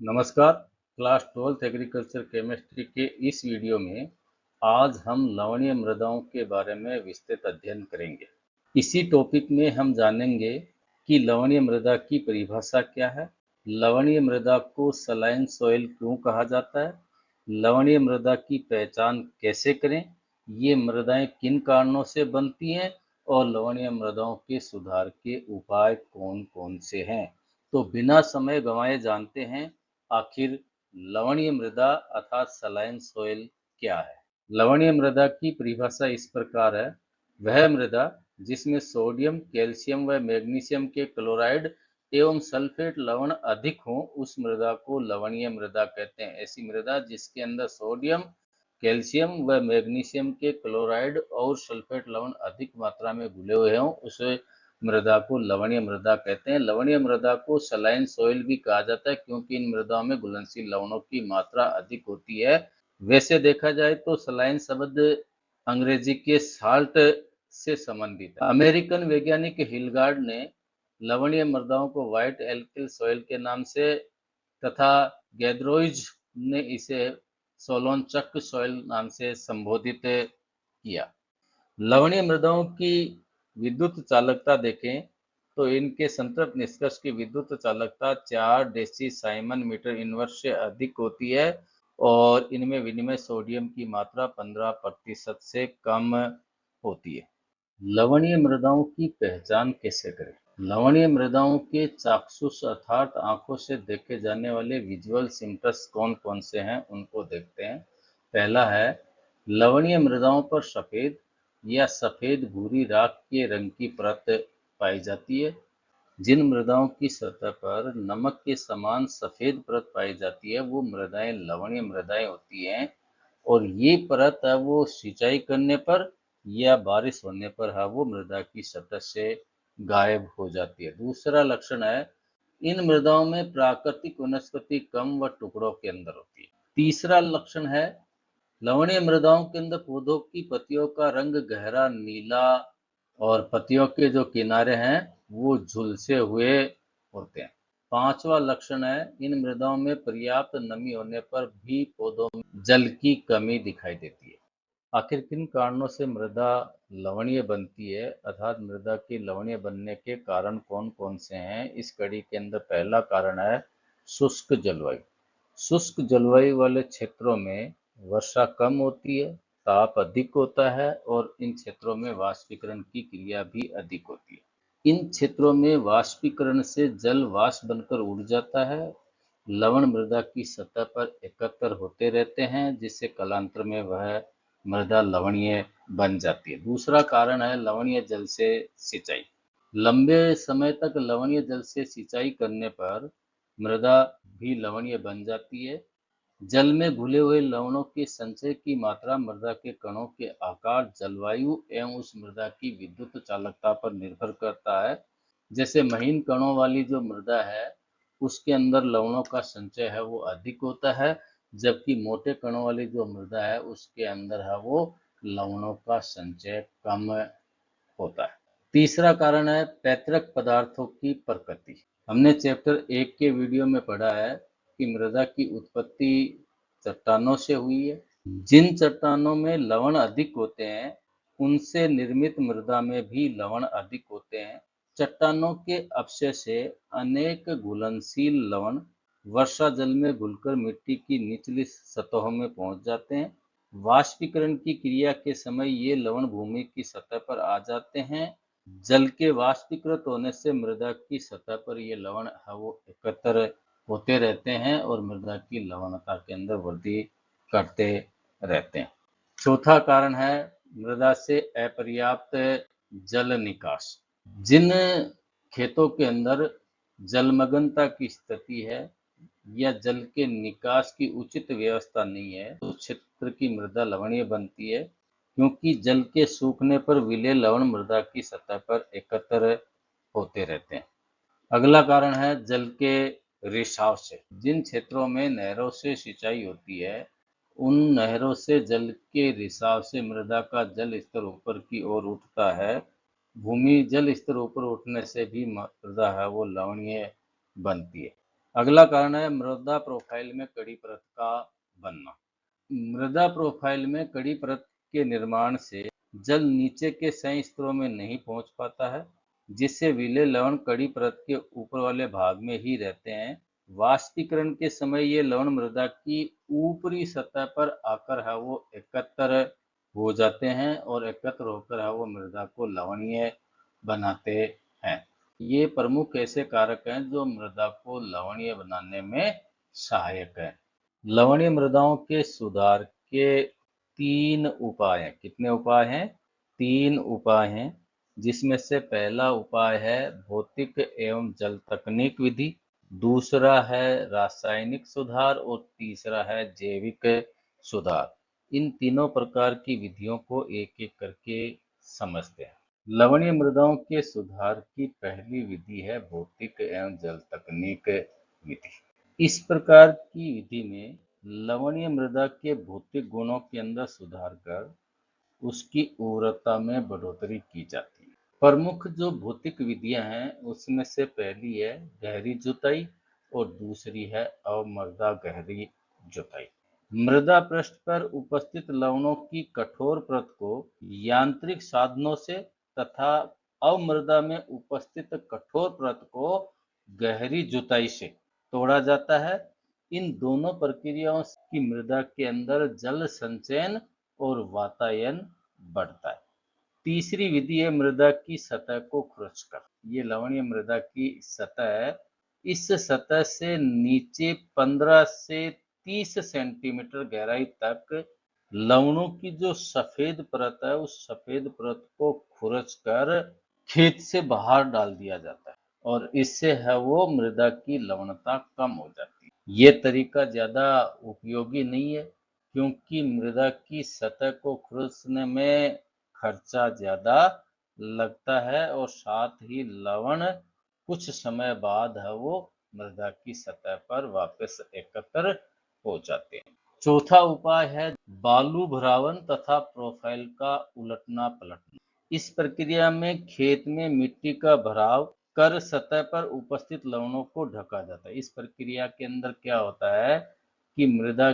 नमस्कार। Class 12th agriculture chemistry के इस वीडियो में आज हम लवणीय मृदाओं के बारे में विस्तृत अध्ययन करेंगे। इसी टॉपिक में हम जानेंगे कि लवणीय मृदा की परिभाषा क्या है, लवणीय मृदा को सलाइन सॉइल क्यों कहा जाता है, लवणीय मृदा की पहचान कैसे करें, ये मृदाएं किन कारणों से बनती हैं और लवणीय मृदाओं के सुधार के उपाय कौन कौन से हैं। तो बिना समय गंवाए जानते हैं आखिर लवणीय मृदा अर्थात सलाइन सॉइल क्या है। लवणीय मृदा की परिभाषा इस प्रकार है, वह मृदा जिसमें सोडियम, कैल्शियम व मैग्नीशियम के क्लोराइड एवं सल्फेट लवण अधिक हो उस मृदा को लवणीय मृदा कहते हैं। ऐसी मृदा जिसके अंदर सोडियम, कैल्शियम व मैग्नीशियम के क्लोराइड और सल्फेट लवण अधिक मात्रा में घुले हुए हों उसे मृदा को लवणीय मृदा कहते हैं। लवणीय मृदा को सलाइन सॉइल भी कहा जाता है क्योंकि इन मृदाओं में घुलनशील लवणों की मात्रा अधिक होती है। वैसे देखा जाए तो सलाइन शब्द अंग्रेजी के साल्ट से संबंधित है। अमेरिकन वैज्ञानिक हिलगार्ड ने लवणीय मृदाओं को व्हाइट एल्किल सॉइल के नाम से तथा गैद्रोइज ने इसे सोलोनचक सॉइल नाम से संबोधित किया। लवणीय मृदाओं की विद्युत चालकता देखें तो इनके संतृप्त निष्कर्ष की विद्युत चालकता 4 डेसी साइमन मीटर इनवर्स से अधिक होती है और इनमें विनिमय सोडियम की मात्रा 15% से कम होती है। लवणीय मृदाओं की पहचान कैसे करें? लवणीय मृदाओं के चाक्षुष अर्थात आंखों से देखे जाने वाले विजुअल सिम्टम्स कौन कौन से हैं उनको देखते हैं। पहला है, लवणीय मृदाओं पर सफेद या सफेद भूरी राख के रंग की परत पाई जाती है। जिन मृदाओं की सतह पर नमक के समान सफेद परत पाई जाती है वो मृदाएं लवणीय मृदाएं होती हैं और ये परत है वो सिंचाई करने पर या बारिश होने पर है वो मृदा की सतह से गायब हो जाती है। दूसरा लक्षण है, इन मृदाओं में प्राकृतिक वनस्पति कम व टुकड़ों के अंदर होती है। तीसरा लक्षण है, लवणीय मृदाओं के अंदर पौधों की पत्तियों का रंग गहरा नीला और पत्तियों के जो किनारे हैं वो झुलसे हुए होते हैं। पांचवा लक्षण है, इन मृदाओं में पर्याप्त नमी होने पर भी पौधों में जल की कमी दिखाई देती है। आखिर किन कारणों से मृदा लवणीय बनती है अर्थात मृदा की लवणीय बनने के कारण कौन कौन से हैं, इस कड़ी के अंदर पहला कारण है शुष्क जलवायु। शुष्क जलवायु वाले क्षेत्रों में वर्षा कम होती है, ताप अधिक होता है और इन क्षेत्रों में वाष्पीकरण की क्रिया भी अधिक होती है। इन क्षेत्रों में वाष्पीकरण से जल वाष्प बनकर उड़ जाता है, लवण मृदा की सतह पर एकत्र होते रहते हैं जिससे कालांतर में वह मृदा लवणीय बन जाती है। दूसरा कारण है लवणीय जल से सिंचाई। लंबे समय तक लवणीय जल से सिंचाई करने पर मृदा भी लवणीय बन जाती है। जल में घुले हुए लवणों के संचय की मात्रा मृदा के कणों के आकार, जलवायु एवं उस मृदा की विद्युत चालकता पर निर्भर करता है। जैसे महीन कणों वाली जो मृदा है उसके अंदर लवणों का संचय है वो अधिक होता है, जबकि मोटे कणों वाली जो मृदा है उसके अंदर है वो लवणों का संचय कम होता है। तीसरा कारण है पैतृक पदार्थों की प्रकृति। हमने चैप्टर 1 के वीडियो में पढ़ा है कि मृदा की उत्पत्ति चट्टानों से हुई है। जिन चट्टानों में लवण अधिक होते हैं उनसे निर्मित मृदा में भी लवण अधिक होते हैं। चट्टानों के अपक्षय से अनेक घुलनशील लवण वर्षा जल में घुलकर मिट्टी की निचली सतहों में पहुंच जाते हैं। वाष्पीकरण की क्रिया के समय ये लवण भूमि की सतह पर आ जाते हैं। जल के वाष्पीकृत होने से मृदा की सतह पर ये लवण है वो एकत्र होते रहते हैं और मृदा की लवणता के अंदर वृद्धि करते रहते हैं। चौथा कारण है मृदा से अपर्याप्त जल निकास। जिन खेतों के अंदर जलमग्नता की स्थिति है या जल के निकास की उचित व्यवस्था नहीं है तो क्षेत्र की मृदा लवणीय बनती है क्योंकि जल के सूखने पर विलेय लवण मृदा की सतह पर एकत्र होते रहते हैं। अगला कारण है जल के रिसाव से। जिन क्षेत्रों में नहरों से सिंचाई होती है उन नहरों से जल के रिसाव से मृदा का जल स्तर ऊपर की ओर उठता है। भूमि जल स्तर ऊपर उठने से भी मृदा है वो लवणीय बनती है। अगला कारण है मृदा प्रोफाइल में कड़ी परत का बनना। मृदा प्रोफाइल में कड़ी परत के निर्माण से जल नीचे के सतही स्तरों में नहीं पहुंच पाता है, जिससे विलेय लवण कड़ी परत के ऊपर वाले भाग में ही रहते हैं। वाष्पीकरण के समय ये लवण मृदा की ऊपरी सतह पर आकर है वो एकत्र हो जाते हैं और एकत्र होकर है वो मृदा को लवणीय बनाते हैं। ये प्रमुख ऐसे कारक हैं जो मृदा को लवणीय बनाने में सहायक है। लवणीय मृदाओं के सुधार के 3 उपाय हैं। कितने उपाय हैं? 3 उपाय हैं, जिसमें से पहला उपाय है भौतिक एवं जल तकनीक विधि, दूसरा है रासायनिक सुधार और तीसरा है जैविक सुधार। इन तीनों प्रकार की विधियों को एक-एक करके समझते हैं। लवणीय मृदाओं के सुधार की पहली विधि है भौतिक एवं जल तकनीक विधि। इस प्रकार की विधि में लवणीय मृदा के भौतिक गुणों के अंदर सुधार कर उसकी उर्वरता में बढ़ोतरी की जाती है। प्रमुख जो भौतिक विधियां हैं उसमें से पहली है गहरी जुताई और दूसरी है अवमृदा गहरी जुताई। मृदा पृष्ठ पर उपस्थित लवणों की कठोर परत को यांत्रिक साधनों से तथा अवमृदा में उपस्थित कठोर परत को गहरी जुताई से तोड़ा जाता है। इन दोनों प्रक्रियाओं की मृदा के अंदर जल संचयन और वातायन बढ़ता है। तीसरी विधि है मृदा की सतह को खुरचकर। ये लवणीय मृदा की सतह है, इस सतह से नीचे 15 से 30 सेंटीमीटर गहराई तक लवणों की जो सफेद परत है उस सफेद परत को खुरचकर खेत से बाहर डाल दिया जाता है और इससे है वो मृदा की लवणता कम हो जाती है। ये तरीका ज्यादा उपयोगी नहीं है, क्योंकि मृदा की सतह को खुरचने में खर्चा ज्यादा लगता है और साथ ही लवण कुछ समय बाद है वो मृदा की सतह पर वापस एकत्र हो जाते हैं। चौथा उपाय है बालू भरावन तथा प्रोफाइल का उलटना पलटना। इस प्रक्रिया में खेत में मिट्टी का भराव कर सतह पर उपस्थित लवणों को ढका जाता है। इस प्रक्रिया के अंदर क्या होता है कि मृदा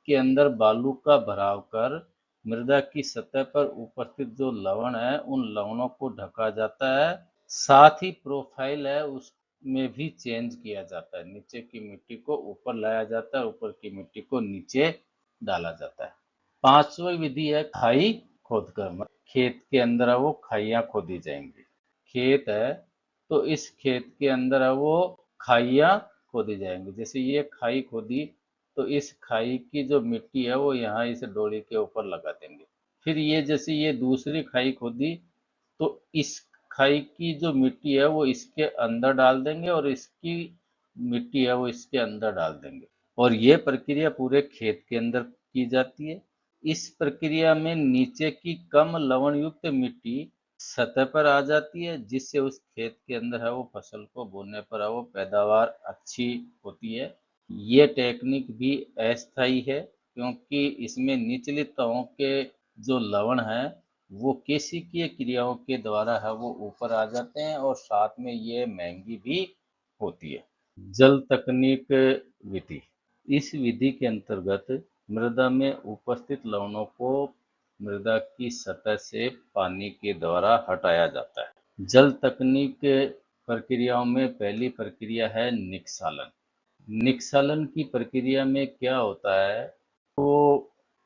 के अंदर बालू का भराव कर मृदा की सतह पर उपस्थित जो लवण है उन लवणों को ढका जाता है। साथ ही प्रोफाइल है उसमें भी चेंज किया जाता है। नीचे की मिट्टी को ऊपर लाया जाता है, ऊपर की मिट्टी को नीचे डाला जाता है। पांचवी विधि है खाई खोदकर। खेत के अंदर है वो खाइयां खोदी जाएंगी। खेत है तो इस खेत के अंदर है वो खाइयां खोदी जाएंगी। जैसे ये खाई खोदी तो इस खाई की जो मिट्टी है वो यहाँ इस डोरी के ऊपर लगा देंगे। फिर ये जैसे ये दूसरी खाई खोदी तो इस खाई की जो मिट्टी है वो इसके अंदर डाल देंगे और इसकी मिट्टी है वो इसके अंदर डाल देंगे और ये प्रक्रिया पूरे खेत के अंदर की जाती है। इस प्रक्रिया में नीचे की कम लवण युक्त मिट्टी सतह पर आ जाती है, जिससे उस खेत के अंदर है वो फसल को बोने पर है वो पैदावार अच्छी होती है। ये टेक्निक भी अस्थायी है, क्योंकि इसमें निचली तहों के जो लवण है वो केशिकीय क्रियाओं के द्वारा है वो ऊपर आ जाते हैं और साथ में ये महंगी भी होती है। जल तकनीक विधि। इस विधि के अंतर्गत मृदा में उपस्थित लवणों को मृदा की सतह से पानी के द्वारा हटाया जाता है। जल तकनीक प्रक्रियाओं में पहली प्रक्रिया है निस्सालन। निस्सालन की प्रक्रिया में क्या होता है तो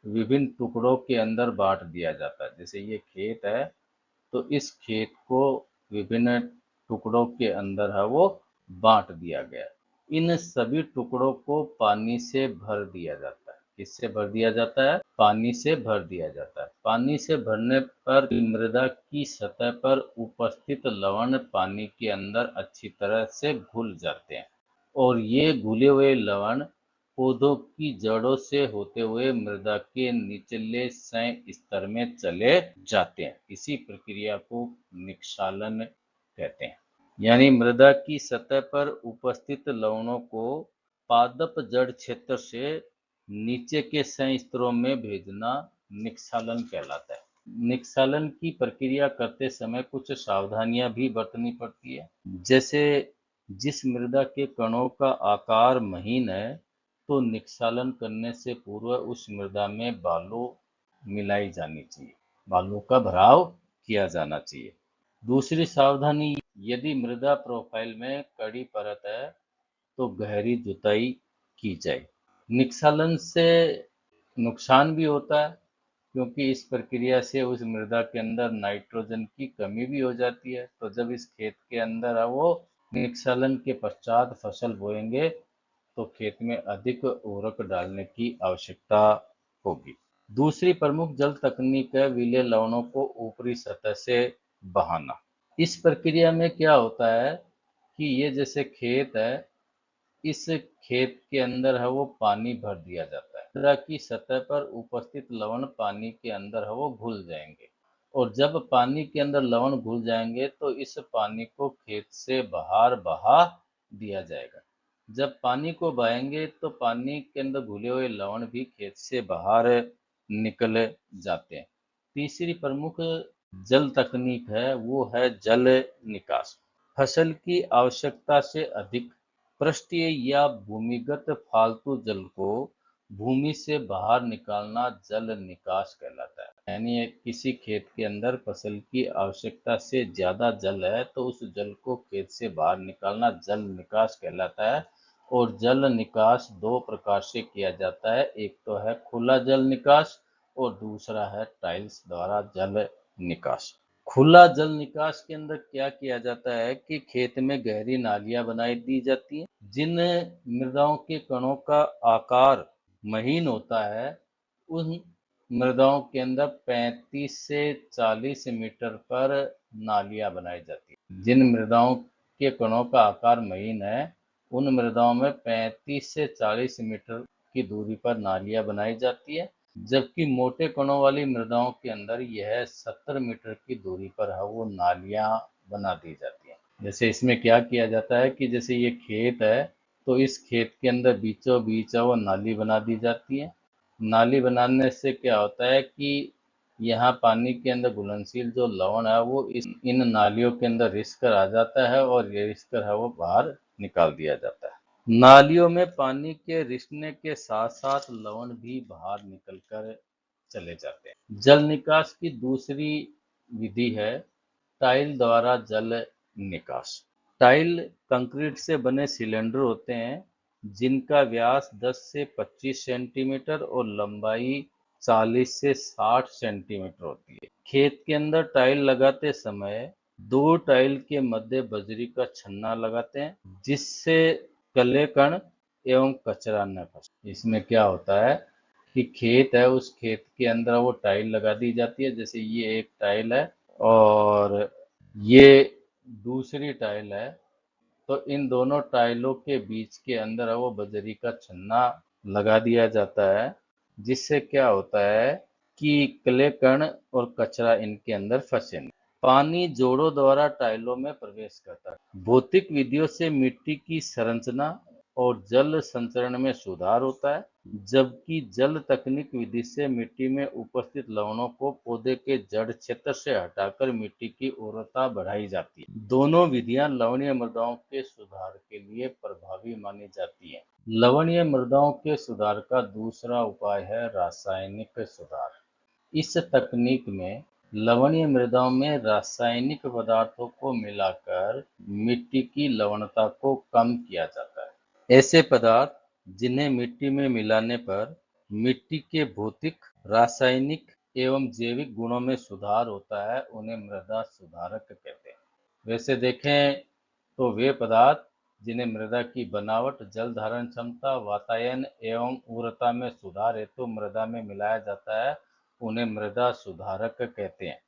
विभिन्न टुकड़ों के अंदर बांट दिया जाता है। जैसे ये खेत है तो इस खेत को विभिन्न टुकड़ों के अंदर है वो बांट दिया गया। इन सभी टुकड़ों को पानी से भर दिया जाता है। किससे भर दिया जाता है? पानी से भर दिया जाता है। पानी से भरने पर मृदा की सतह पर उपस्थित लवण पानी के अंदर अच्छी तरह से घुल जाते हैं और ये घुले हुए लवण पौधों की जड़ों से होते हुए मृदा के निचले स्तर में चले जाते हैं। इसी प्रक्रिया को निस्सालन कहते हैं। यानी मृदा की सतह पर उपस्थित लवणों को पादप जड़ क्षेत्र से नीचे के स्तरों में भेजना निस्सालन कहलाता है। निस्सालन की प्रक्रिया करते समय कुछ सावधानियां भी बरतनी पड़ती है। जैसे जिस मृदा के कणों का आकार महीन है, तो निक्षालन करने से पूर्व उस मृदा में बालू मिलाई जानी चाहिए, बालू का भराव किया जाना चाहिए। दूसरी सावधानी, यदि मृदा प्रोफाइल में कड़ी परत है तो गहरी जुताई की जाए। निक्षालन से नुकसान भी होता है, क्योंकि इस प्रक्रिया से उस मृदा के अंदर नाइट्रोजन की कमी भी हो जाती है। तो जब इस खेत के अंदर वो निक्षालन के पश्चात फसल बोएंगे तो खेत में अधिक उर्वरक डालने की आवश्यकता होगी। दूसरी प्रमुख जल तकनीक है विलेय लवणों को ऊपरी सतह से बहाना। इस प्रक्रिया में क्या होता है कि ये जैसे खेत है, इस खेत के अंदर है वो पानी भर दिया जाता है। मृदा की सतह पर उपस्थित लवण पानी के अंदर है वो घुल जाएंगे, और जब पानी के अंदर लवण घुल जाएंगे तो इस पानी को खेत से बाहर बहा दिया जाएगा। जब पानी को बहाएंगे तो पानी के अंदर घुले हुए लवण भी खेत से बाहर निकल जाते हैं। तीसरी प्रमुख जल तकनीक है वो है जल निकास। फसल की आवश्यकता से अधिक पृष्ठीय या भूमिगत फालतू जल को भूमि से बाहर निकालना जल निकास कहलाता है। यानी किसी खेत के अंदर फसल की आवश्यकता से ज्यादा जल है तो उस जल को खेत से बाहर निकालना जल निकास कहलाता है। और जल निकास दो प्रकार से किया जाता है, एक तो है खुला जल निकास और दूसरा है टाइल्स द्वारा जल निकास। खुला जल निकास के अंदर क्या किया जाता है कि खेत में गहरी नालियां बनाई दी जाती हैं, जिन मृदाओं के कणों का आकार महीन होता है उन मृदाओं के अंदर 35 से 40 मीटर पर नालियां बनाई जाती हैं। जिन मृदाओं के कणों का आकार महीन है उन मृदाओं में 35 से 40 मीटर की दूरी पर नालियां बनाई जाती है, जबकि मोटे कणों वाली मृदाओं के अंदर यह 70 मीटर की दूरी पर है वो नालियां बना दी जाती हैं। जैसे इसमें क्या किया जाता है कि जैसे ये खेत है तो इस खेत के अंदर बीचों बीच वो नाली बना दी जाती है। नाली बनाने से क्या होता है कि यहाँ पानी के अंदर घुलनशील जो लवण है वो इन नालियों के अंदर रिस कर आ जाता है और ये रिस कर है वो बाहर निकाल दिया जाता है। नालियों में पानी के रिसने के साथ साथ लवण भी बाहर निकल कर चले जाते हैं। जल निकास की दूसरी विधि है टाइल द्वारा जल निकास। टाइल कंक्रीट से बने सिलेंडर होते हैं जिनका व्यास 10 से 25 सेंटीमीटर और लंबाई 40 से 60 सेंटीमीटर होती है। खेत के अंदर टाइल लगाते समय दो टाइल के मध्य बजरी का छन्ना लगाते हैं, जिससे कले कण एवं कचरा न फंसे। इसमें क्या होता है कि खेत है, उस खेत के अंदर वो टाइल लगा दी जाती है। जैसे ये एक टाइल है और ये दूसरी टाइल है, तो इन दोनों टाइलों के बीच के अंदर वो बजरी का छन्ना लगा दिया जाता है, जिससे क्या होता है कि क्ले कण और कचरा इनके अंदर फंसे नहीं। पानी जोड़ों द्वारा टाइलों में प्रवेश करता है। भौतिक विधियों से मिट्टी की संरचना और जल संचरण में सुधार होता है, जबकि जल तकनीक विधि से मिट्टी में उपस्थित लवणों को पौधे के जड़ क्षेत्र से हटाकर मिट्टी की उर्वरता बढ़ाई जाती है। दोनों विधियां लवणीय मृदाओं के सुधार के लिए प्रभावी मानी जाती हैं। लवणीय मृदाओं के सुधार का दूसरा उपाय है रासायनिक सुधार। इस तकनीक में लवणीय मृदाओं में रासायनिक पदार्थों को मिलाकर मिट्टी की लवणता को कम किया जाता है। ऐसे पदार्थ जिन्हें मिट्टी में मिलाने पर मिट्टी के भौतिक, रासायनिक एवं जैविक गुणों में सुधार होता है, उन्हें मृदा सुधारक कहते हैं। वैसे देखें तो वे पदार्थ जिन्हें मृदा की बनावट, जल धारण क्षमता, वातायन एवं उर्वरता में सुधार हेतु मृदा में मिलाया जाता है, उन्हें मृदा सुधारक कहते हैं।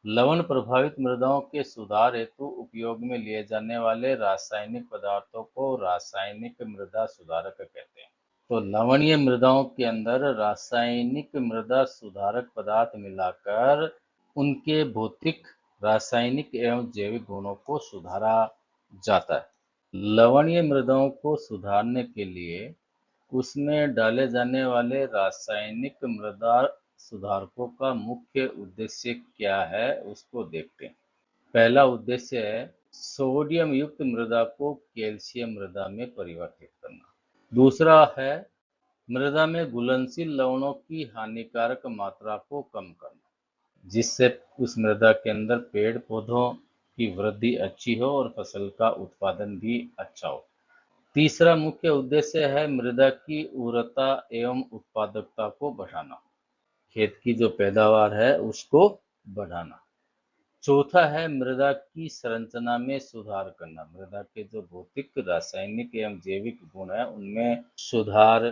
लवण प्रभावित मृदाओं के सुधार हेतु उपयोग में लिए जाने वाले रासायनिक पदार्थों को रासायनिक मृदा सुधारक कहते हैं। तो लवणीय मृदाओं के अंदर रासायनिक मृदा सुधारक पदार्थ मिलाकर उनके भौतिक, रासायनिक एवं जैविक गुणों को सुधारा जाता है। लवणीय मृदाओं को सुधारने के लिए उसमें डाले जाने वाले रासायनिक मृदा सुधारकों का मुख्य उद्देश्य क्या है उसको देखते हैं। पहला उद्देश्य है सोडियम युक्त मृदा को कैल्शियम मृदा में परिवर्तित करना। दूसरा है मृदा में घुलनशील लवणों की हानिकारक मात्रा को कम करना, जिससे उस मृदा के अंदर पेड़ पौधों की वृद्धि अच्छी हो और फसल का उत्पादन भी अच्छा हो। तीसरा मुख्य उद्देश्य है मृदा की उर्वरता एवं उत्पादकता को बढ़ाना, खेत की जो पैदावार है उसको बढ़ाना। चौथा है मृदा की संरचना में सुधार करना, मृदा के जो भौतिक, रासायनिक एवं जैविक गुण है उनमें सुधार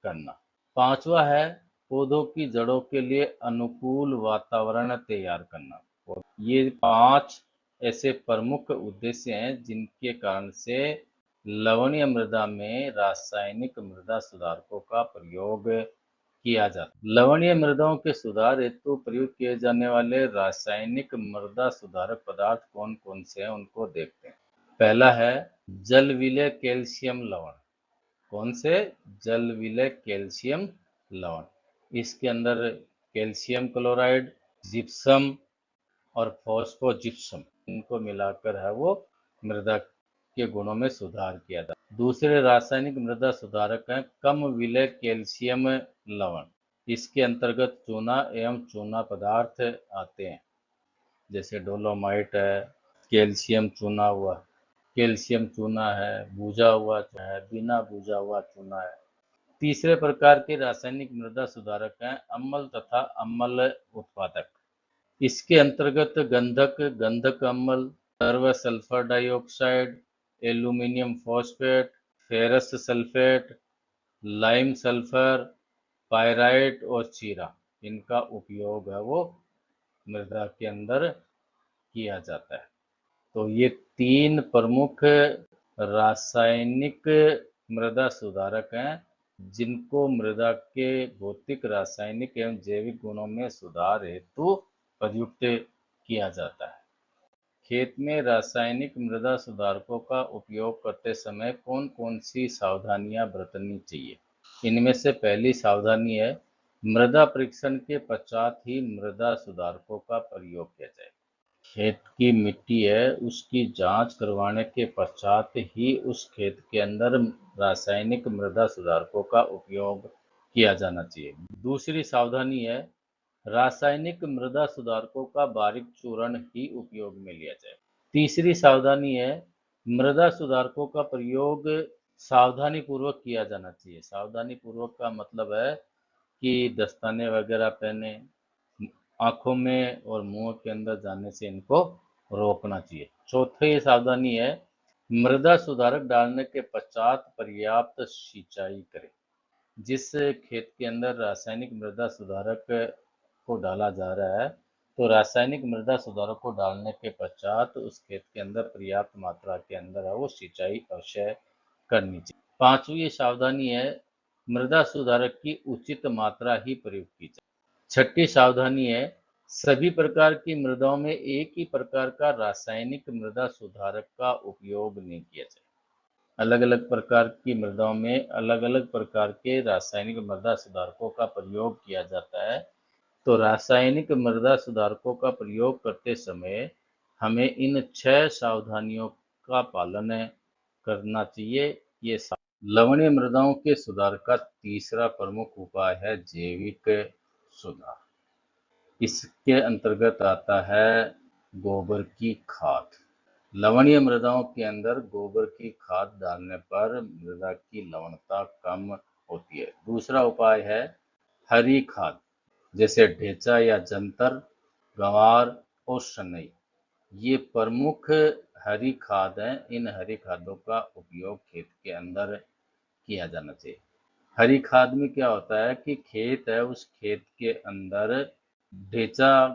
करना। पांचवा है पौधों की जड़ों के लिए अनुकूल वातावरण तैयार करना। और ये 5 ऐसे प्रमुख उद्देश्य हैं जिनके कारण से लवणीय मृदा में रासायनिक मृदा सुधारकों का प्रयोग किया जाता है। लवणीय मृदाओं के सुधार हेतु प्रयोग किए जाने वाले रासायनिक मृदा सुधारक पदार्थ कौन कौन से हैं उनको देखते हैं। पहला है जल विलय कैल्शियम लवण। कौन से? जल विलय कैल्शियम लवण। इसके अंदर कैल्शियम क्लोराइड, जिप्सम और फॉस्फोजिप्सम, इनको मिलाकर है वो मृदा के गुणों में सुधार किया था। दूसरे रासायनिक मृदा सुधारक हैं कम विलय कैल्शियम लवण। इसके अंतर्गत चूना एवं चूना पदार्थ आते हैं, जैसे डोलोमाइट है, कैल्शियम चूना हुआ, कैल्शियम चूना है, भूजा हुआ है, बिना भूजा हुआ चूना है। तीसरे प्रकार के रासायनिक मृदा सुधारक हैं अम्ल तथा अम्ल उत्पादक। इसके अंतर्गत गंधक, गंधक अम्ल, सर्व sulphur dioxide, aluminium phosphate, ferrous sulphate, lime sulphur, pyrite और चीरा, इनका उपयोग है वो मृदा के अंदर किया जाता है। तो ये 3 प्रमुख रासायनिक मृदा सुधारक हैं जिनको मृदा के भौतिक, रासायनिक एवं जैविक गुणों में सुधार हेतु प्रयुक्त किया जाता है। खेत में रासायनिक मृदा सुधारकों का उपयोग करते समय कौन कौन सी सावधानियां बरतनी चाहिए? इनमें से पहली सावधानी है मृदा परीक्षण के पश्चात ही मृदा सुधारकों का प्रयोग किया जाए। खेत की मिट्टी है उसकी जांच करवाने के पश्चात ही उस खेत के अंदर रासायनिक मृदा सुधारकों का उपयोग किया जाना चाहिए। दूसरी सावधानी है रासायनिक मृदा सुधारकों का बारीक चूर्ण ही उपयोग में लिया जाए। तीसरी सावधानी है मृदा सुधारकों का प्रयोग सावधानी पूर्वक किया जाना चाहिए। सावधानी पूर्वक का मतलब है कि दस्ताने वगैरह पहने, आंखों में और मुंह के अंदर जाने से इनको रोकना चाहिए। चौथी सावधानी है मृदा सुधारक डालने के पश्चात पर्याप्त सिंचाई करें। जिस खेत के अंदर रासायनिक मृदा सुधारक को डाला जा रहा है तो रासायनिक मृदा सुधारक को डालने के पश्चात उस खेत के अंदर पर्याप्त मात्रा के अंदर है वो सिंचाई अवश्य करनी चाहिए। पांचवी सावधानी है मृदा सुधारक की उचित मात्रा ही प्रयोग की जाए। छठी सावधानी है सभी प्रकार की मृदाओं में एक ही प्रकार का रासायनिक मृदा सुधारक का उपयोग नहीं किया जाए। अलग अलग प्रकार की मृदाओं में अलग अलग प्रकार के रासायनिक मृदा सुधारकों का प्रयोग किया जाता है। तो रासायनिक मृदा सुधारकों का प्रयोग करते समय हमें इन 6 सावधानियों का पालन करना चाहिए। ये लवणीय मृदाओं के सुधार का तीसरा प्रमुख उपाय है जैविक सुधार। इसके अंतर्गत आता है गोबर की खाद। लवणीय मृदाओं के अंदर गोबर की खाद डालने पर मृदा की लवणता कम होती है। दूसरा उपाय है हरी खाद, जैसे ढेंचा या जंतर, गंवार और सनई। ये प्रमुख हरी खाद हैं। इन हरी खादों का उपयोग खेत के अंदर किया जाना चाहिए। हरी खाद में क्या होता है कि खेत है उस खेत के अंदर ढेंचा,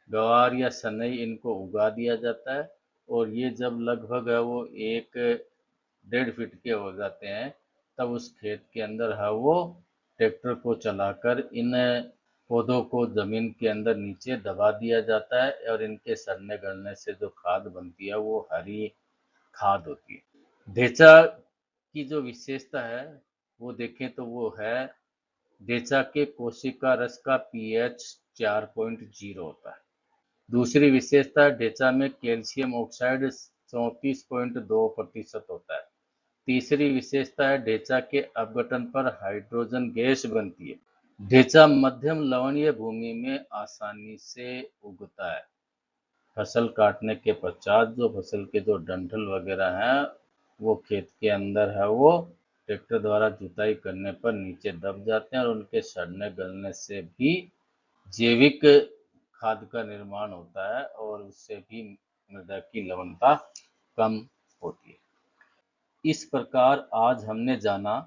गंवार या सनई इनको उगा दिया जाता है और ये जब लगभग है वो 1-1.5 फीट के हो जाते हैं तब उस खेत के अंदर है वो ट्रैक्टर को चलाकर इन पौधों को जमीन के अंदर नीचे दबा दिया जाता है और इनके सड़ने गलने से जो खाद बनती है वो हरी खाद होती है। ढेंचा की जो विशेषता है वो देखें तो वो है ढेंचा के कोशिका रस का पीएच 4.0 होता है। दूसरी विशेषता ढेंचा में कैल्शियम ऑक्साइड 34.2% होता है। तीसरी विशेषता है ढेंचा के अपघटन पर हाइड्रोजन गैस बनती है। ढेंचा मध्यम लवणीय भूमि में आसानी से उगता है। फसल काटने के पश्चात जो फसल के जो डंठल वगैरह हैं वो खेत के अंदर है, वो ट्रैक्टर द्वारा जुताई करने पर नीचे दब जाते हैं और उनके सड़ने गलने से भी जैविक खाद का निर्माण होता है और उससे भी मृदा की लवणता कम होती है। इस प्रकार आज हमने जाना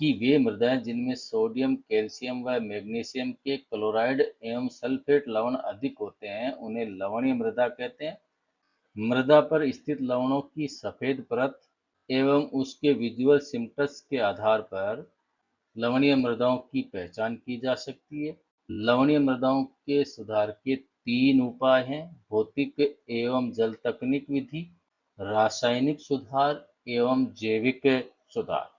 कि वे मृदाएं जिनमें सोडियम, कैल्शियम व मैग्नीशियम के क्लोराइड एवं सल्फेट लवण अधिक होते हैं उन्हें लवणीय मृदा कहते हैं। मृदा पर स्थित लवणों की सफेद परत एवं उसके विजुअल सिम्टम्स के आधार पर लवणीय मृदाओं की पहचान की जा सकती है। लवणीय मृदाओं के सुधार के 3 उपाय हैं: भौतिक एवं जल तकनीक विधि, रासायनिक सुधार एवं जैविक सुधार।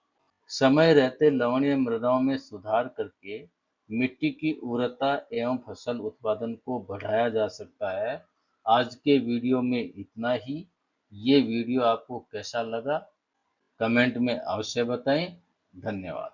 समय रहते लवणीय मृदाओं में सुधार करके मिट्टी की उर्वरता एवं फसल उत्पादन को बढ़ाया जा सकता है। आज के वीडियो में इतना ही। ये वीडियो आपको कैसा लगा कमेंट में अवश्य बताएं। धन्यवाद।